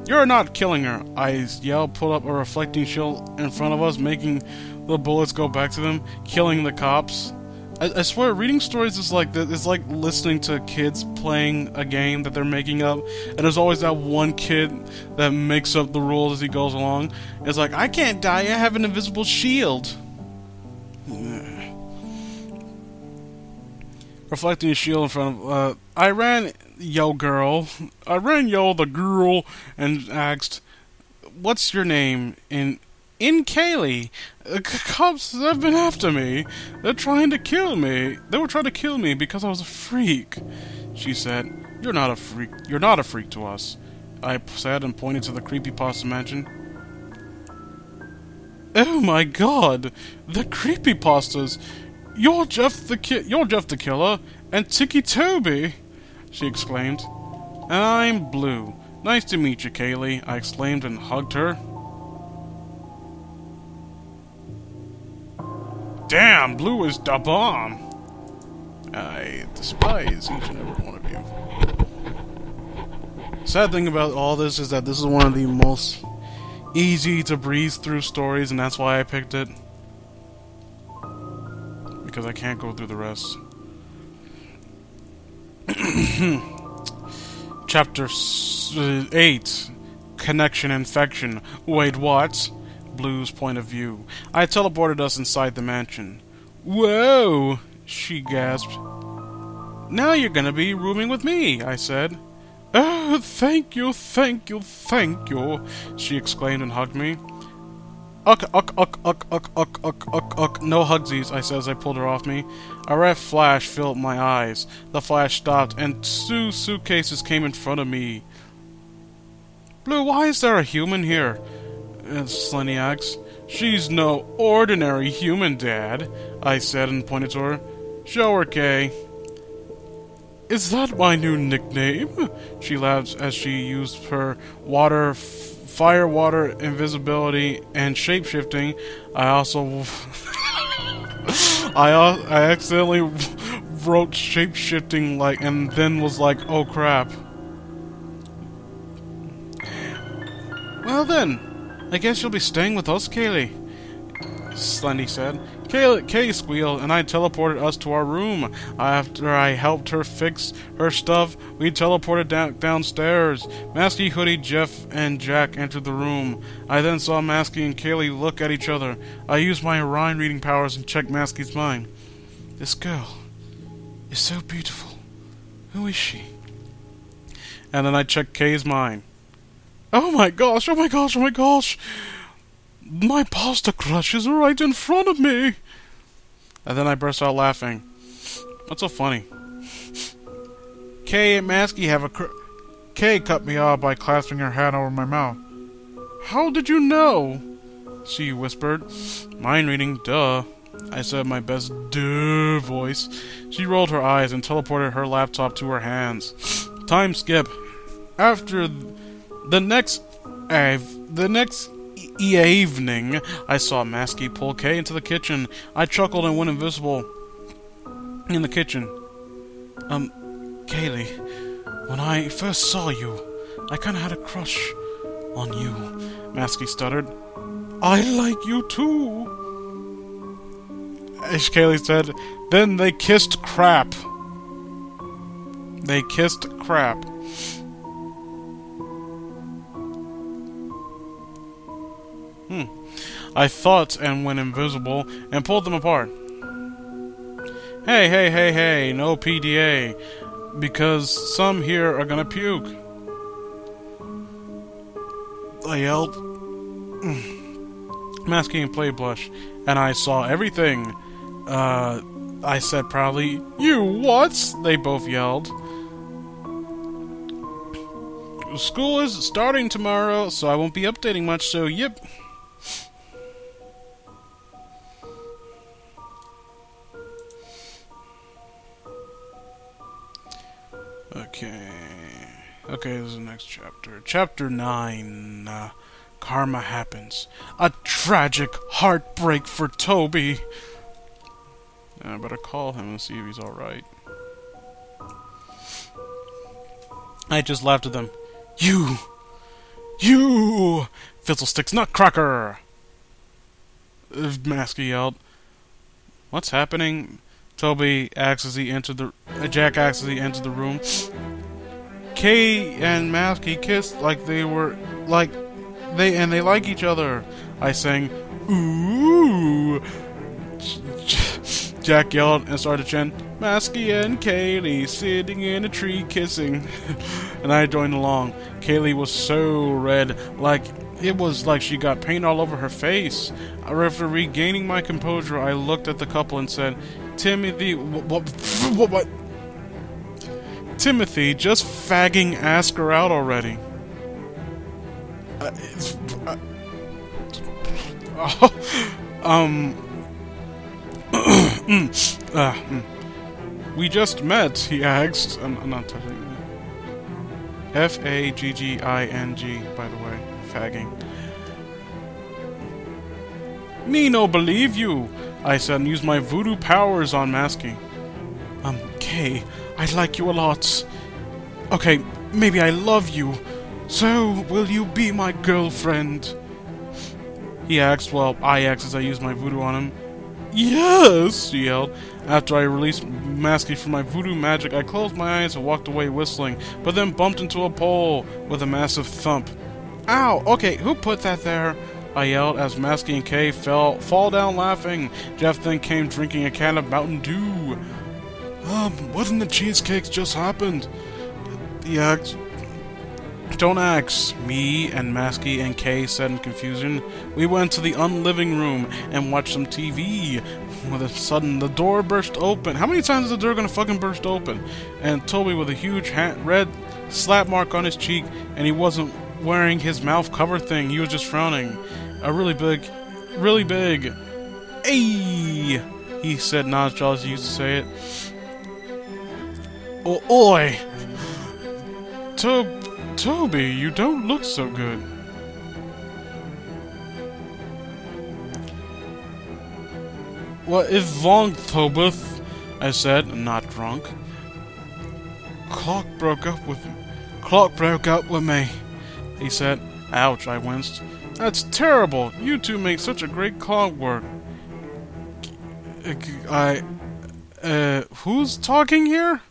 You're not killing her, I yelled, pulled up a reflecting shield in front of us, making the bullets go back to them, killing the cops. I swear, reading stories is like this. It's like listening to kids playing a game that they're making up, and there's always that one kid that makes up the rules as he goes along. It's like, I can't die, I have an invisible shield. Reflecting a shield in front of, I ran the girl, and asked, what's your name? In Kaylee. Cops have been after me. They're trying to kill me. They were trying to kill me because I was a freak, she said. You're not a freak. You're not a freak to us, I said and pointed to the Creepypasta mansion. Oh my god, the Creepypastas! You're Jeff the Killer, and Tiki Toby, she exclaimed. And I'm Blue. Nice to meet you, Kaylee, I exclaimed and hugged her. Damn, Blue is da bomb. I despise each and every one of you. Sad thing about all this is that this is one of the most easy to breeze through stories, and that's why I picked it. Because I can't go through the rest. Chapter 8. Connection Infection. Wait, what? Blue's point of view. I teleported us inside the mansion. Whoa! She gasped. Now you're gonna be rooming with me, I said. Oh, thank you, thank you, thank you, she exclaimed and hugged me. Uck. No hugsies, I said as I pulled her off me. A red flash filled my eyes. The flash stopped, and 2 suitcases came in front of me. Blue, why is there a human here? Slenny asked. She's no ordinary human, Dad, I said and pointed to her. Show her, Kay. Is that my new nickname? She laughed as she used her fire, water, invisibility, and shape-shifting. I also... I accidentally wrote shape-shifting and then was like, oh crap. Well then, I guess you'll be staying with us, Kaylee, Slendy said. Kay squealed, and I teleported us to our room. After I helped her fix her stuff, we teleported downstairs. Masky, Hoodie, Jeff, and Jack entered the room. I then saw Masky and Kaylee look at each other. I used my Orion reading powers and checked Masky's mind. This girl is so beautiful. Who is she? And then I checked Kay's mind. Oh my gosh, oh my gosh, oh my gosh! My pasta crush is right in front of me! And then I burst out laughing. What's so funny? Kay and Masky have a Kay cut me off by clasping her hand over my mouth. How did you know? She whispered. Mind reading, duh. I said my best duh voice. She rolled her eyes and teleported her laptop to her hands. Time skip. After the next evening, I saw Masky pull Kay into the kitchen. I chuckled and went invisible in the kitchen. Kaylee, when I first saw you, I kinda had a crush on you, Masky stuttered. I like you too, as Kaylee said. Then they kissed crap. They kissed crap. I thought and went invisible and pulled them apart. Hey, no PDA, because some here are gonna puke. I yelled. Masky and Play blushed, and I saw everything. I said proudly, You what? They both yelled. School is starting tomorrow, so I won't be updating much, so yep. Okay, this is the next chapter. Chapter 9. Karma Happens. A tragic heartbreak for Toby. I better call him and see if he's alright. I just laughed at them. You! Fizzlesticks Nutcracker! Masky yelled. What's happening? Toby acts as he entered the... Jack acts as he entered the room. Kay and Masky kissed like they were... They like each other. I sang, Ooh! Jack yelled and started to chant, Masky and Kaylee sitting in a tree kissing. And I joined along. Kaylee was so red, it was like she got paint all over her face. After regaining my composure, I looked at the couple and said, Timothy, what? Timothy, just fagging ask her out already. We just met, he asked. I'm not touching that. Fagging, by the way. Fagging. Me no believe you, I said, and used my voodoo powers on Masky. Kay, I like you a lot. Okay, maybe I love you. So, will you be my girlfriend? He asked, while I asked as I used my voodoo on him. Yes, he yelled. After I released Masky from my voodoo magic, I closed my eyes and walked away whistling, but then bumped into a pole with a massive thump. Ow! Okay, who put that there? I yelled as Masky and Kay fall down laughing. Jeff then came drinking a can of Mountain Dew. What in the cheesecakes just happened? He asked. Don't ask, me and Masky and Kay said in confusion. We went to the unliving room and watched some TV. With a sudden, the door burst open. How many times is the door gonna fucking burst open? And Toby with a huge red slap mark on his cheek, and he wasn't wearing his mouth cover thing. He was just frowning. A really big. Ayy, he said nonchalantly as he used to say it. Oh, oi! Toby, you don't look so good. What is wrong, Tobith? I said, not drunk. Clock broke up with me, he said. Ouch, I winced. That's terrible. You two make such a great clockwork. Who's talking here?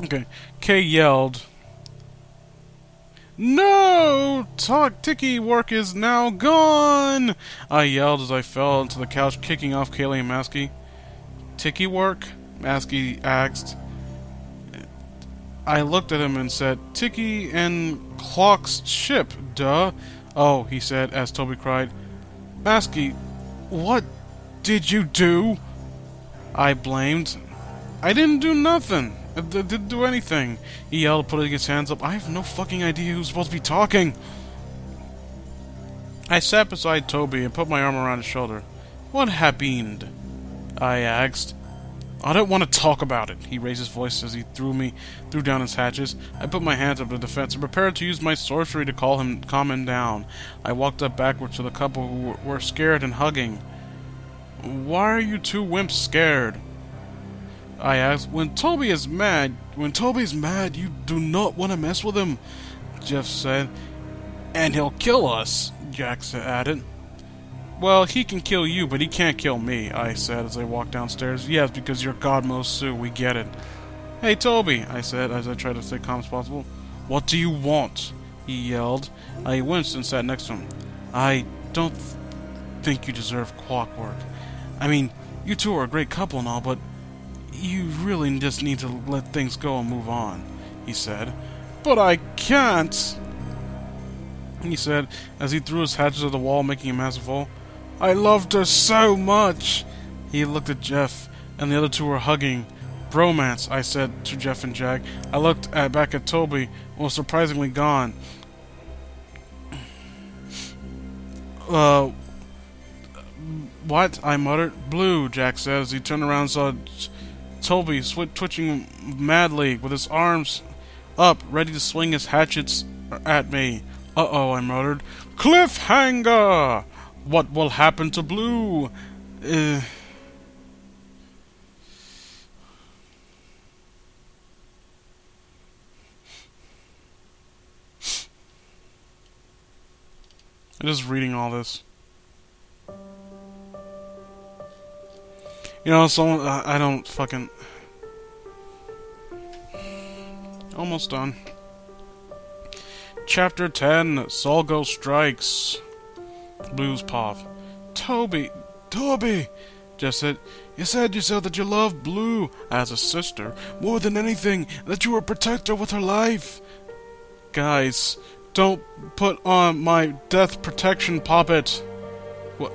Okay. Kay yelled. No! Ticky work is now gone! I yelled as I fell into the couch, kicking off Kaylee and Masky. Ticky work? Masky asked. I looked at him and said, Ticky and Clock's ship, duh. Oh, he said, as Toby cried. Masky, what did you do? I blamed. I didn't do nothing. I didn't do anything. He yelled, putting his hands up. I have no fucking idea who's supposed to be talking. I sat beside Toby and put my arm around his shoulder. What happened? I asked. I don't want to talk about it. He raised his voice as he threw down his hatches. I put my hands up to defense and prepared to use my sorcery to calm him down. I walked up backwards to the couple who were scared and hugging. Why are you two wimps scared? I asked. When Toby's mad, you do not want to mess with him, Jeff said. And he'll kill us, Jack added. Well, he can kill you, but he can't kill me, I said as I walked downstairs. Yes, because you're Godmo Sue, we get it. Hey, Toby, I said as I tried to stay calm as possible. What do you want? He yelled. I winced and sat next to him. I don't think you deserve clockwork. I mean, you two are a great couple and all, but you really just need to let things go and move on, he said. But I can't, he said as he threw his hatchet at the wall, making a massive hole. I loved her so much. He looked at Jeff, and the other two were hugging. Bromance, I said to Jeff and Jack. I looked back at Toby, and was surprisingly gone. What? I muttered. Blue, Jack said as he turned around and saw Toby twitching madly with his arms up, ready to swing his hatchets at me. Uh-oh, I muttered. Cliffhanger! What will happen to Blue? I I'm just reading all this. You know, so I don't fucking... Almost done. Chapter 10, Solgo Strikes. Blues Pop. Toby! Jeff said, you said yourself that you love Blue as a sister more than anything, that you were a protector with her life. Guys, don't put on my death protection puppet. What?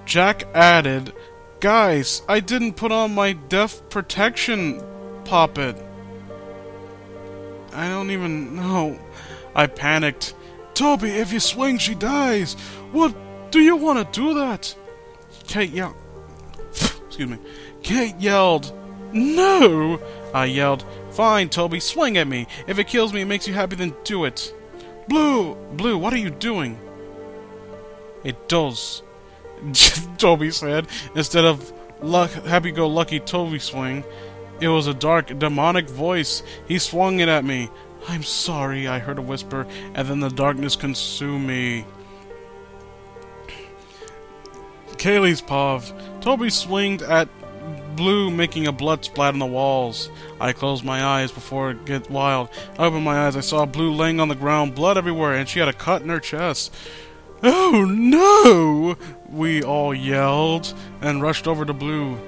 Jack added, guys, I didn't put on my death protection puppet. I don't even know. I panicked. Toby, if you swing, she dies. What? Do you want to do that? Kate yelled. Excuse me. Kate yelled. No! I yelled. Fine, Toby, swing at me. If it kills me and makes you happy, then do it. Blue, what are you doing? It does, Toby said. Instead of happy-go-lucky Toby swing, it was a dark, demonic voice. He swung it at me. I'm sorry, I heard a whisper, and then the darkness consumed me. Kaylee's paused. Toby swinged at Blue, making a blood splat on the walls. I closed my eyes before it get wild. I opened my eyes. I saw Blue laying on the ground, blood everywhere, and she had a cut in her chest. Oh no! We all yelled and rushed over to Blue.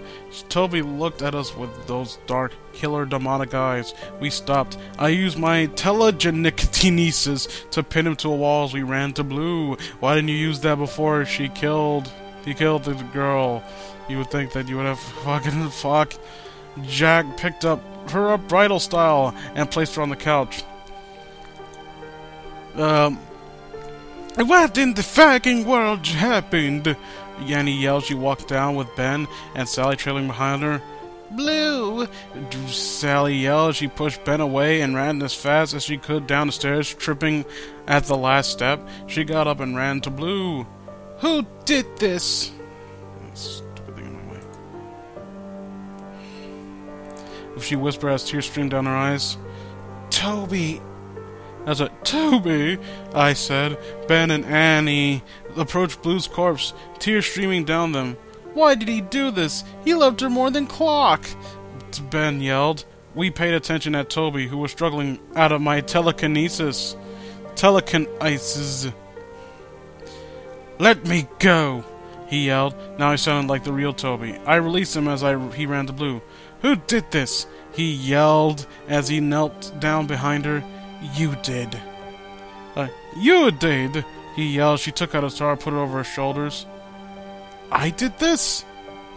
Toby looked at us with those dark, killer, demonic eyes. We stopped. I used my telekinesis to pin him to a wall as we ran to Blue. Why didn't you use that before he killed the girl? You would think that you would have fuck. Jack picked her up bridal style and placed her on the couch. What in the fucking world happened? Yanni yelled. She walked down with Ben and Sally trailing behind her. Blue! Sally yelled. She pushed Ben away and ran as fast as she could down the stairs, tripping at the last step. She got up and ran to Blue. Who did this? Stupid thing in my way. She whispered as tears streamed down her eyes. Toby! As a Toby, I said. Ben and Annie approached Blue's corpse, tears streaming down them. Why did he do this? He loved her more than Clock! Ben yelled. We paid attention at Toby, who was struggling out of my telekinesis. Let me go! He yelled. Now he sounded like the real Toby. I released him as he ran to Blue. Who did this? He yelled as he knelt down behind her. You did. You did! He yelled. She took out a star, put it over her shoulders. I did this?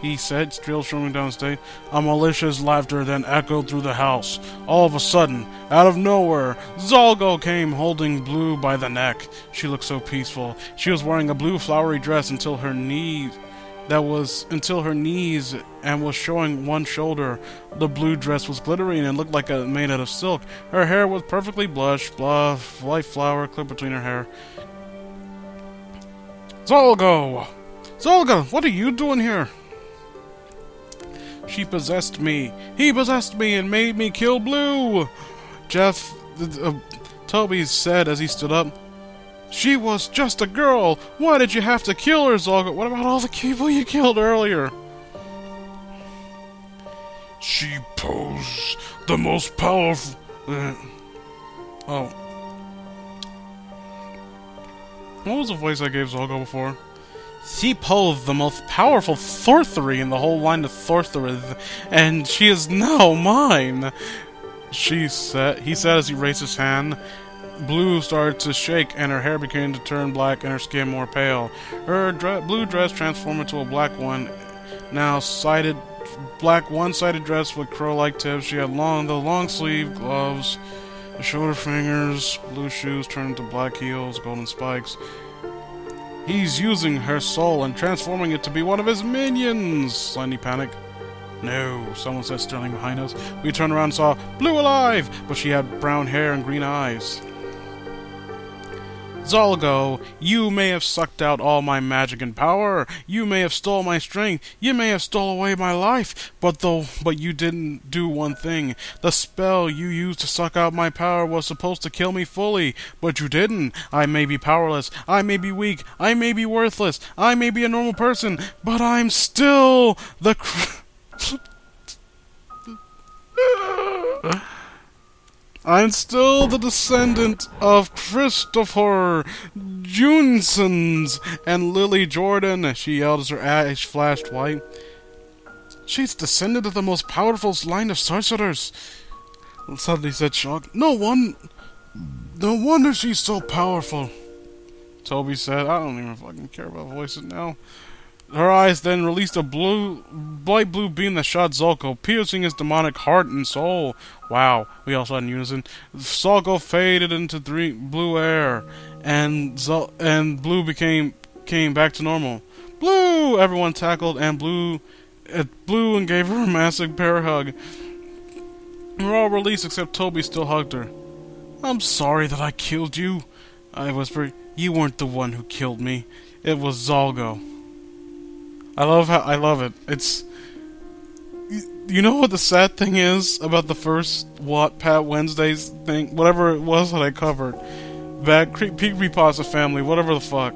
He said, still showing down the stage. A malicious laughter then echoed through the house. All of a sudden, out of nowhere, Zolgo came holding Blue by the neck. She looked so peaceful. She was wearing a blue flowery dress until her knees and was showing one shoulder. The blue dress was glittering and looked like made out of silk. Her hair was perfectly blushed, white flower clipped between her hair. Zolgo! Zolga, what are you doing here? She possessed me. He possessed me and made me kill Blue. Toby said as he stood up. She was just a girl. Why did you have to kill her, Zolga? What about all the people you killed earlier? She posed the most powerful... What was the voice I gave Zolga before? She posed the most powerful sorcery in the whole line of sorcerers, and she is now mine. He said as he raised his hand. Blue started to shake, and her hair began to turn black and her skin more pale. Her blue dress transformed into a black one. Now one-sided dress with crow-like tips. She had long sleeve gloves, the shoulder fingers, blue shoes turned into black heels, golden spikes. He's using her soul and transforming it to be one of his minions! Slightly panicked. No, someone said sterling behind us. We turned around and saw Blue alive, but she had brown hair and green eyes. Zolgo, you may have sucked out all my magic and power. You may have stole my strength. You may have stole away my life. But you didn't do one thing. The spell you used to suck out my power was supposed to kill me fully. But you didn't. I may be powerless. I may be weak. I may be worthless. I may be a normal person. But I'm still the... I'm still the descendant of Christopher Junsons and Lily Jordan, she yelled as her eyes flashed white. She's descended of the most powerful line of sorcerers, suddenly said Shock. No wonder she's so powerful, Toby said. I don't even fucking care about voices now. Her eyes then released a bright blue beam that shot Zolko, piercing his demonic heart and soul. Wow, we all saw in unison. Zolko faded into blue air, and Blue came back to normal. Blue! Everyone tackled and Blue and gave her a massive bear hug. We were all released except Toby still hugged her. I'm sorry that I killed you, I whispered. You weren't the one who killed me. It was Zalgo. I love it. It's... You know what the sad thing is about the first Wattpad Wednesdays thing? Whatever it was that I covered. That Creepypasta family, whatever the fuck.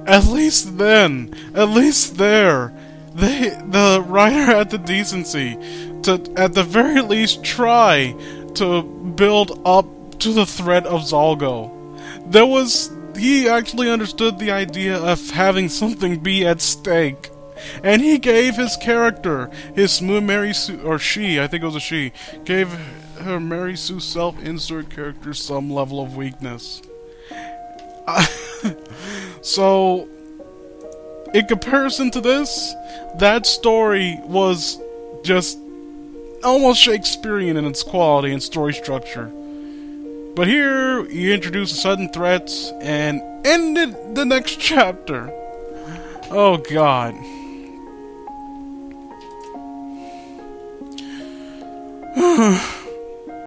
At least then, at least there, the writer had the decency to, at the very least, try to build up to the threat of Zalgo. He actually understood the idea of having something be at stake. And he gave his character, his smooth Mary Sue, or she, I think it was a she, gave her Mary Sue self-insert character some level of weakness. So, in comparison to this, that story was just almost Shakespearean in its quality and story structure. But here, he introduced sudden threats and ended the next chapter. Oh god.